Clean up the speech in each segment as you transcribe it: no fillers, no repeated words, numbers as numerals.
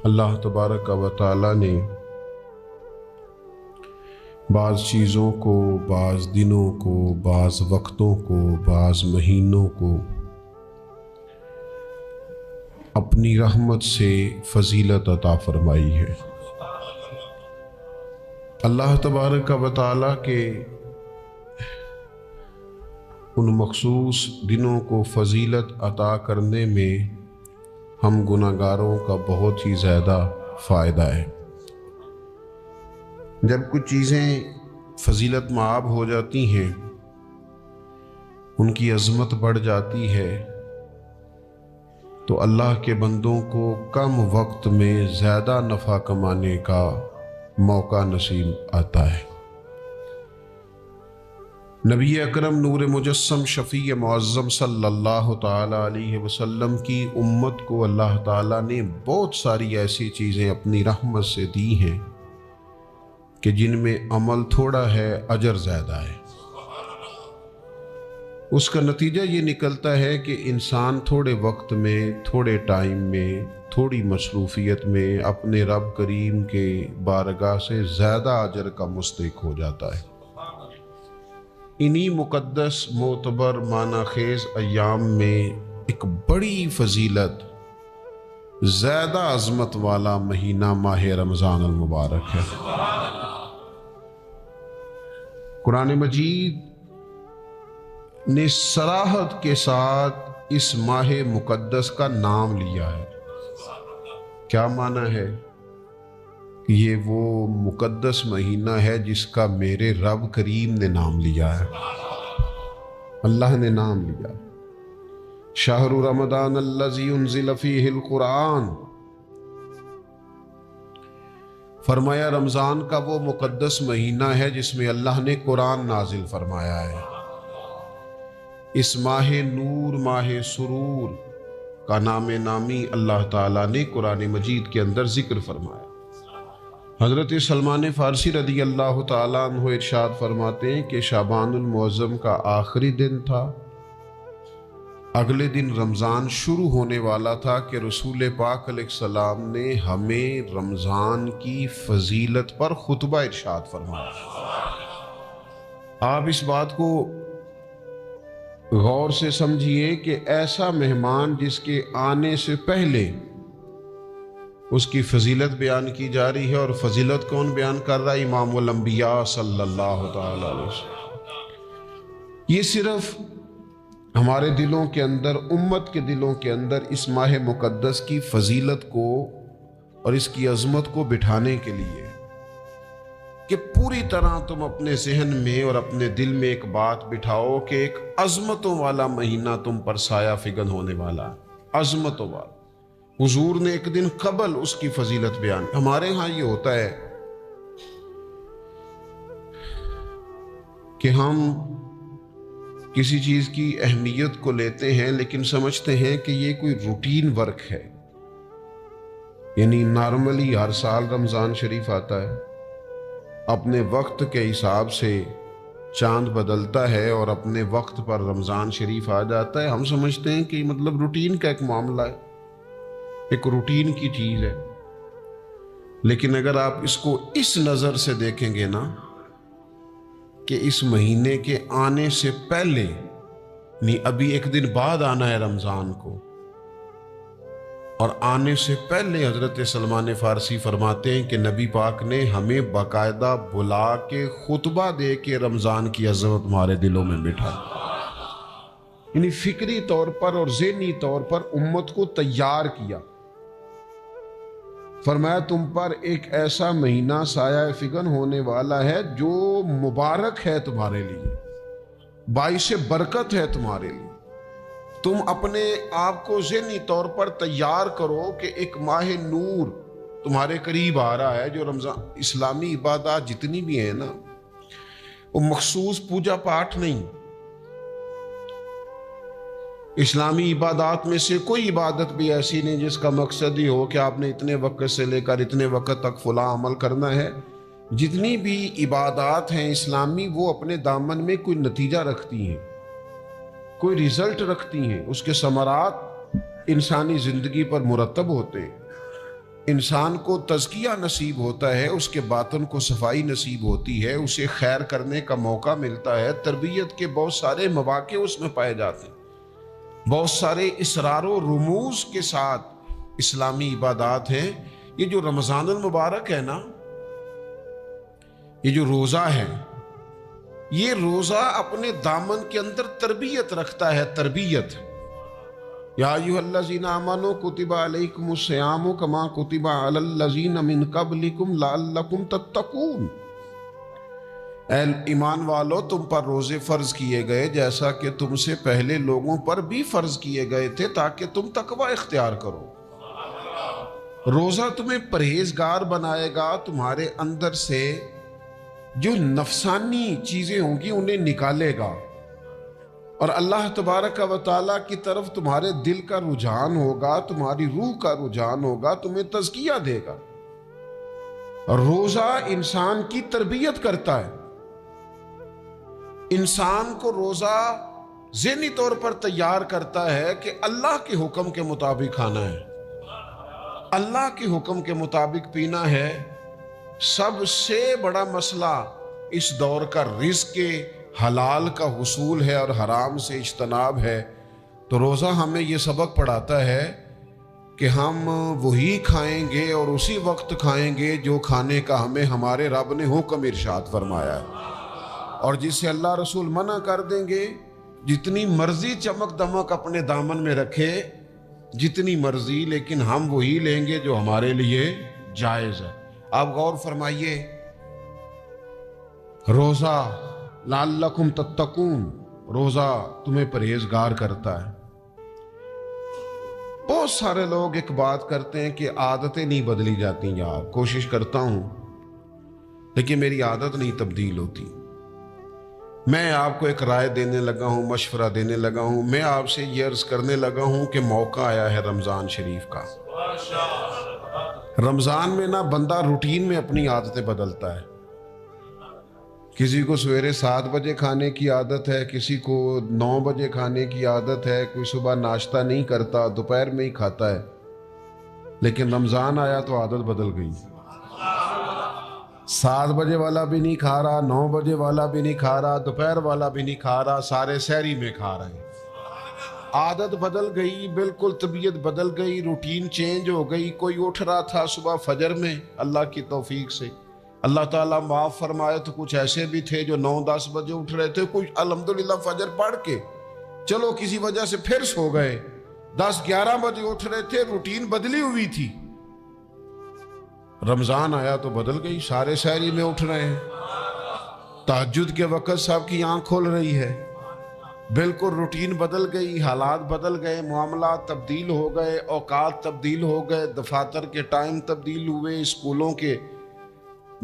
اللہ تبارک و تعالی نے بعض چیزوں کو، بعض دنوں کو، بعض وقتوں کو، بعض مہینوں کو اپنی رحمت سے فضیلت عطا فرمائی ہے۔ اللہ تبارک و تعالی کے ان مخصوص دنوں کو فضیلت عطا کرنے میں ہم گناہگاروں کا بہت ہی زیادہ فائدہ ہے۔ جب کچھ چیزیں فضیلت مآب ہو جاتی ہیں، ان کی عظمت بڑھ جاتی ہے، تو اللہ کے بندوں کو کم وقت میں زیادہ نفع کمانے کا موقع نصیب آتا ہے۔ نبی اکرم نور مجسم شفیع معظم صلی اللہ تعالی علیہ وسلم کی امت کو اللہ تعالیٰ نے بہت ساری ایسی چیزیں اپنی رحمت سے دی ہیں کہ جن میں عمل تھوڑا ہے، اجر زیادہ ہے۔ اس کا نتیجہ یہ نکلتا ہے کہ انسان تھوڑے وقت میں، تھوڑے ٹائم میں، تھوڑی مصروفیت میں اپنے رب کریم کے بارگاہ سے زیادہ اجر کا مستحق ہو جاتا ہے۔ انہی مقدس، معتبر، معنی خیز ایام میں ایک بڑی فضیلت، زیادہ عظمت والا مہینہ ماہ رمضان المبارک ہے۔ قرآن مجید نے صراحت کے ساتھ اس ماہ مقدس کا نام لیا ہے۔ کیا معنی ہے؟ کہ یہ وہ مقدس مہینہ ہے جس کا میرے رب کریم نے نام لیا ہے، اللہ نے نام لیا۔ شہر رمضان الذی انزل فیہ القرآن، فرمایا رمضان کا وہ مقدس مہینہ ہے جس میں اللہ نے قرآن نازل فرمایا ہے۔ اس ماہ نور، ماہ سرور کا نام نامی اللہ تعالیٰ نے قرآن مجید کے اندر ذکر فرمایا۔ حضرت سلمان فارسی رضی اللہ تعالیٰ عنہ ارشاد فرماتے ہیں کہ شعبان المعظم کا آخری دن تھا، اگلے دن رمضان شروع ہونے والا تھا کہ رسول پاک علیہ السلام نے ہمیں رمضان کی فضیلت پر خطبہ ارشاد فرمایا۔ آپ اس بات کو غور سے سمجھیے کہ ایسا مہمان جس کے آنے سے پہلے اس کی فضیلت بیان کی جا رہی ہے، اور فضیلت کون بیان کر رہا ہے؟ امام الانبیاء صلی اللہ تعالی علیہ وسلم۔ یہ صرف ہمارے دلوں کے اندر، امت کے دلوں کے اندر اس ماہ مقدس کی فضیلت کو اور اس کی عظمت کو بٹھانے کے لیے کہ پوری طرح تم اپنے ذہن میں اور اپنے دل میں ایک بات بٹھاؤ کہ ایک عظمتوں والا مہینہ تم پر سایہ فگن ہونے والا ہے، عظمتوں والا۔ حضور نے ایک دن قبل اس کی فضیلت بیان۔ ہمارے ہاں یہ ہوتا ہے کہ ہم کسی چیز کی اہمیت کو لیتے ہیں لیکن سمجھتے ہیں کہ یہ کوئی روٹین ورک ہے، یعنی نارملی ہر سال رمضان شریف آتا ہے، اپنے وقت کے حساب سے چاند بدلتا ہے اور اپنے وقت پر رمضان شریف آ جاتا ہے۔ ہم سمجھتے ہیں کہ مطلب روٹین کا ایک معاملہ ہے، ایک روٹین کی چیز ہے۔ لیکن اگر آپ اس کو اس نظر سے دیکھیں گے نا کہ اس مہینے کے آنے سے پہلے، نہیں ابھی ایک دن بعد آنا ہے رمضان کو، اور آنے سے پہلے حضرت سلمان فارسی فرماتے ہیں کہ نبی پاک نے ہمیں باقاعدہ بلا کے خطبہ دے کے رمضان کی عظمت ہمارے دلوں میں بٹھا، یعنی فکری طور پر اور ذہنی طور پر امت کو تیار کیا۔ فرمایا تم پر ایک ایسا مہینہ سایہ فگن ہونے والا ہے جو مبارک ہے تمہارے لیے، باعث برکت ہے تمہارے لیے۔ تم اپنے آپ کو ذہنی طور پر تیار کرو کہ ایک ماہ نور تمہارے قریب آ رہا ہے۔ جو رمضان، اسلامی عبادات جتنی بھی ہیں نا، وہ مخصوص پوجا پاٹ نہیں، اسلامی عبادات میں سے کوئی عبادت بھی ایسی نہیں جس کا مقصد ہی ہو کہ آپ نے اتنے وقت سے لے کر اتنے وقت تک فلاں عمل کرنا ہے۔ جتنی بھی عبادات ہیں اسلامی، وہ اپنے دامن میں کوئی نتیجہ رکھتی ہیں، کوئی ریزلٹ رکھتی ہیں، اس کے ثمرات انسانی زندگی پر مرتب ہوتے ہیں۔ انسان کو تزکیہ نصیب ہوتا ہے، اس کے باطن کو صفائی نصیب ہوتی ہے، اسے خیر کرنے کا موقع ملتا ہے، تربیت کے بہت سارے مواقع اس میں پائے جاتے ہیں، بہت سارے اسرار و رموز کے ساتھ اسلامی عبادات ہیں۔ یہ جو رمضان المبارک ہے نا، یہ جو روزہ ہے، یہ روزہ اپنے دامن کے اندر تربیت رکھتا ہے، تربیت۔ یا ایھا الذین آمنوا کتب علیکم الصیام کما کتب علی الذین من قبلکم لعلکم تتقون۔ اے ایمان والو، تم پر روزے فرض کیے گئے جیسا کہ تم سے پہلے لوگوں پر بھی فرض کیے گئے تھے تاکہ تم تقوی اختیار کرو۔ روزہ تمہیں پرہیزگار بنائے گا، تمہارے اندر سے جو نفسانی چیزیں ہوں گی انہیں نکالے گا، اور اللہ تبارک و تعالیٰ کی طرف تمہارے دل کا رجحان ہوگا، تمہاری روح کا رجحان ہوگا، تمہیں تزکیہ دے گا۔ روزہ انسان کی تربیت کرتا ہے، انسان کو روزہ ذہنی طور پر تیار کرتا ہے کہ اللہ کے حکم کے مطابق کھانا ہے، اللہ کے حکم کے مطابق پینا ہے۔ سب سے بڑا مسئلہ اس دور کا رزق کے حلال کا حصول ہے اور حرام سے اجتناب ہے، تو روزہ ہمیں یہ سبق پڑھاتا ہے کہ ہم وہی کھائیں گے اور اسی وقت کھائیں گے جو کھانے کا ہمیں ہمارے رب نے حکم ارشاد فرمایا ہے، اور جس سے اللہ رسول منع کر دیں گے جتنی مرضی چمک دمک اپنے دامن میں رکھے، جتنی مرضی، لیکن ہم وہی لیں گے جو ہمارے لیے جائز ہے۔ آپ غور فرمائیے، روزہ لعلکم تتقون، روزہ تمہیں پرہیزگار کرتا ہے۔ بہت سارے لوگ ایک بات کرتے ہیں کہ عادتیں نہیں بدلی جاتی، یار کوشش کرتا ہوں لیکن میری عادت نہیں تبدیل ہوتی۔ میں آپ کو ایک رائے دینے لگا ہوں، مشورہ دینے لگا ہوں، میں آپ سے یہ عرض کرنے لگا ہوں کہ موقع آیا ہے رمضان شریف کا۔ رمضان میں نا بندہ روٹین میں اپنی عادتیں بدلتا ہے۔ کسی کو سویرے 7 بجے کھانے کی عادت ہے، کسی کو 9 بجے کھانے کی عادت ہے، کوئی صبح ناشتہ نہیں کرتا، دوپہر میں ہی کھاتا ہے، لیکن رمضان آیا تو عادت بدل گئی۔ 7 بجے والا بھی نہیں کھا رہا، 9 بجے والا بھی نہیں کھا رہا، دوپہر والا بھی نہیں کھا رہا، سارے سحری میں کھا رہے ہیں۔ عادت بدل گئی، بالکل طبیعت بدل گئی، روٹین چینج ہو گئی۔ کوئی اٹھ رہا تھا صبح فجر میں، اللہ کی توفیق سے اللہ تعالیٰ معاف فرمائے تو کچھ ایسے بھی تھے جو 9-10 بجے اٹھ رہے تھے، کچھ الحمدللہ فجر پڑھ کے چلو کسی وجہ سے پھر سو گئے، 10-11 بجے اٹھ رہے تھے، روٹین بدلی ہوئی تھی۔ رمضان آیا تو بدل گئی، سارے سحری میں اٹھ رہے ہیں، تہجد کے وقت سب کی آنکھ کھل رہی ہے، بالکل روٹین بدل گئی، حالات بدل گئے، معاملات تبدیل ہو گئے، اوقات تبدیل ہو گئے، دفاتر کے ٹائم تبدیل ہوئے، اسکولوں کے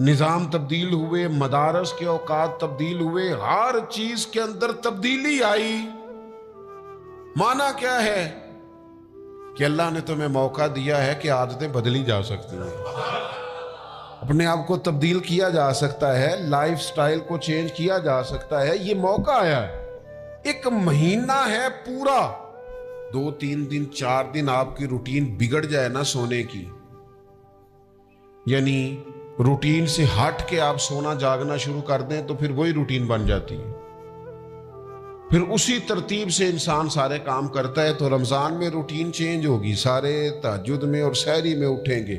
نظام تبدیل ہوئے، مدارس کے اوقات تبدیل ہوئے، ہر چیز کے اندر تبدیلی آئی۔ معنی کیا ہے کہ اللہ نے تمہیں موقع دیا ہے کہ عادتیں بدلی جا سکتی ہیں، اپنے آپ کو تبدیل کیا جا سکتا ہے، لائف سٹائل کو چینج کیا جا سکتا ہے۔ یہ موقع آیا ہے، ایک مہینہ ہے پورا، 2-3 دن 4 دن آپ کی روٹین بگڑ جائے نا سونے کی، یعنی روٹین سے ہٹ کے آپ سونا جاگنا شروع کر دیں تو پھر وہی روٹین بن جاتی ہے، پھر اسی ترتیب سے انسان سارے کام کرتا ہے۔ تو رمضان میں روٹین چینج ہوگی، سارے تہجد میں اور سحری میں اٹھیں گے،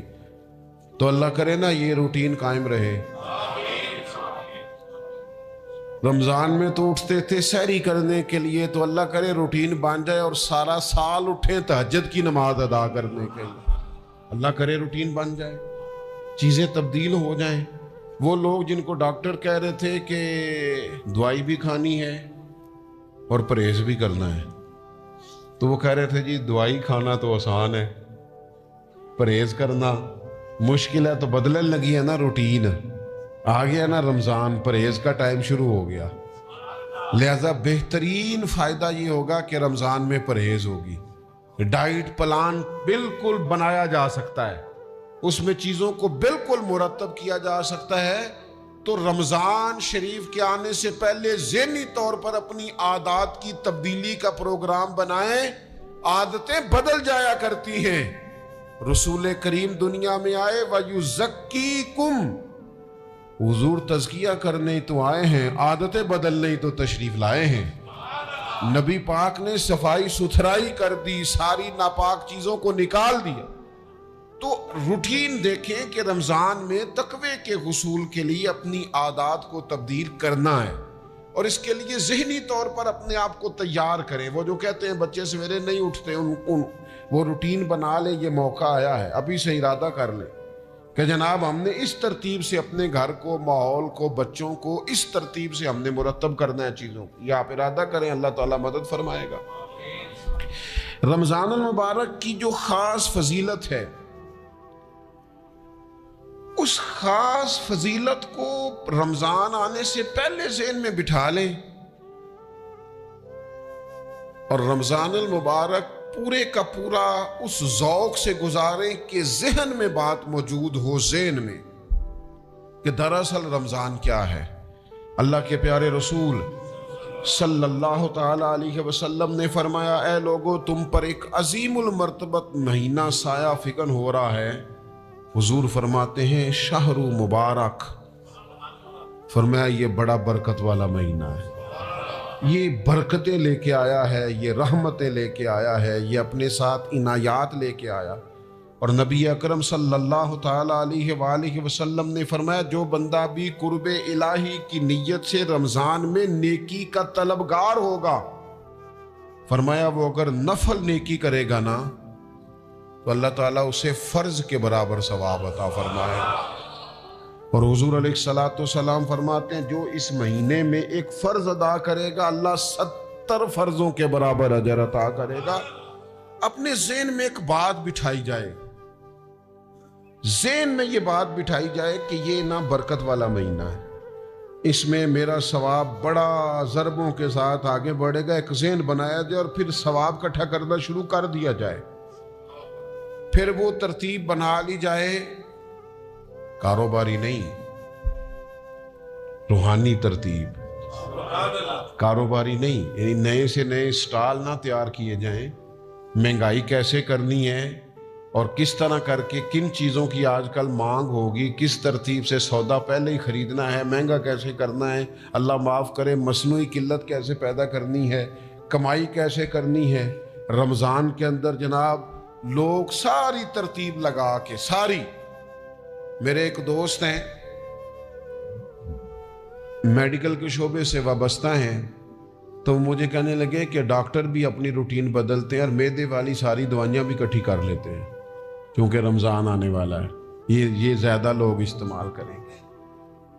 تو اللہ کرے نا یہ روٹین قائم رہے۔ رمضان میں تو اٹھتے تھے سحری کرنے کے لیے، تو اللہ کرے روٹین بن جائے اور سارا سال اٹھیں تہجد کی نماز ادا کرنے کے لیے، اللہ کرے روٹین بن جائے، چیزیں تبدیل ہو جائیں۔ وہ لوگ جن کو ڈاکٹر کہہ رہے تھے کہ دوائی بھی کھانی ہے اور پرہیز بھی کرنا ہے، تو وہ کہہ رہے تھے جی دوائی کھانا تو آسان ہے، پرہیز کرنا مشکل ہے، تو بدلنے لگی ہے نا روٹین، آ گیا نا رمضان، پرہیز کا ٹائم شروع ہو گیا۔ لہذا بہترین فائدہ یہ ہوگا کہ رمضان میں پرہیز ہوگی، ڈائٹ پلان بالکل بنایا جا سکتا ہے، اس میں چیزوں کو بالکل مرتب کیا جا سکتا ہے۔ تو رمضان شریف کے آنے سے پہلے ذہنی طور پر اپنی عادات کی تبدیلی کا پروگرام بنائیں، عادتیں بدل جایا کرتی ہیں، رسول کریم دنیا میں آئے وَيُزَكِّيكُمْ، حضور تزکیہ کرنے تو آئے ہیں، عادتیں بدلنے تو تشریف لائے ہیں۔ نبی پاک نے صفائی ستھرائی کر دی، ساری ناپاک چیزوں کو نکال دیا۔ تو روٹین دیکھیں کہ رمضان میں تقوی کے حصول کے لیے اپنی عادات کو تبدیل کرنا ہے، اور اس کے لیے ذہنی طور پر اپنے آپ کو تیار کریں۔ وہ جو کہتے ہیں بچے سویرے نہیں اٹھتے، وہ روٹین بنا لیں، یہ موقع آیا ہے، ابھی سے ارادہ کر لیں کہ جناب ہم نے اس ترتیب سے اپنے گھر کو، ماحول کو، بچوں کو اس ترتیب سے ہم نے مرتب کرنا ہے چیزوں کو۔ یہ آپ ارادہ کریں، اللہ تعالیٰ مدد فرمائے گا۔ رمضان المبارک کی جو خاص فضیلت ہے، اس خاص فضیلت کو رمضان آنے سے پہلے ذہن میں بٹھا لیں، اور رمضان المبارک پورے کا پورا اس ذوق سے گزاریں کہ ذہن میں بات موجود ہو، ذہن میں، کہ دراصل رمضان کیا ہے۔ اللہ کے پیارے رسول صلی اللہ تعالی علیہ وسلم نے فرمایا، اے لوگو، تم پر ایک عظیم المرتبت مہینہ سایہ فکن ہو رہا ہے۔ حضور فرماتے ہیں شہر مبارک، فرمایا یہ بڑا برکت والا مہینہ ہے، یہ برکتیں لے کے آیا ہے، یہ رحمتیں لے کے آیا ہے، یہ اپنے ساتھ عنایات لے کے آیا۔ اور نبی اکرم صلی اللہ تعالی علیہ وآلہ وسلم نے فرمایا، جو بندہ بھی قرب الہی کی نیت سے رمضان میں نیکی کا طلبگار ہوگا، فرمایا وہ اگر نفل نیکی کرے گا نا تو اللہ تعالیٰ اسے فرض کے برابر ثواب عطا فرمائے گا۔ اور حضور علیہ السلام فرماتے ہیں، جو اس مہینے میں ایک فرض ادا کرے گا، اللہ 70 فرضوں کے برابر اجر عطا کرے گا۔ اپنے ذہن میں ایک بات بٹھائی جائے، ذہن میں یہ بات بٹھائی جائے کہ یہ نا برکت والا مہینہ ہے، اس میں میرا ثواب بڑا ضربوں کے ساتھ آگے بڑھے گا۔ ایک ذہن بنایا جائے اور پھر ثواب اکٹھا کرنا شروع کر دیا جائے۔ پھر وہ ترتیب بنا لی جائے، کاروباری نہیں، روحانی ترتیب، کاروباری نہیں، یعنی نئے سے نئے سٹال نہ تیار کیے جائیں، مہنگائی کیسے کرنی ہے اور کس طرح کر کے کن چیزوں کی آج کل مانگ ہوگی، کس ترتیب سے سودا پہلے ہی خریدنا ہے، مہنگا کیسے کرنا ہے، اللہ معاف کرے مصنوعی قلت کیسے پیدا کرنی ہے، کمائی کیسے کرنی ہے۔ رمضان کے اندر جناب لوگ ساری ترتیب لگا کے، ساری، میرے ایک دوست ہیں میڈیکل کے شعبے سے وابستہ ہیں، تو مجھے کہنے لگے کہ ڈاکٹر بھی اپنی روٹین بدلتے ہیں اور معدے والی ساری دوائیاں بھی اکٹھی کر لیتے ہیں کیونکہ رمضان آنے والا ہے، یہ زیادہ لوگ استعمال کریں گے۔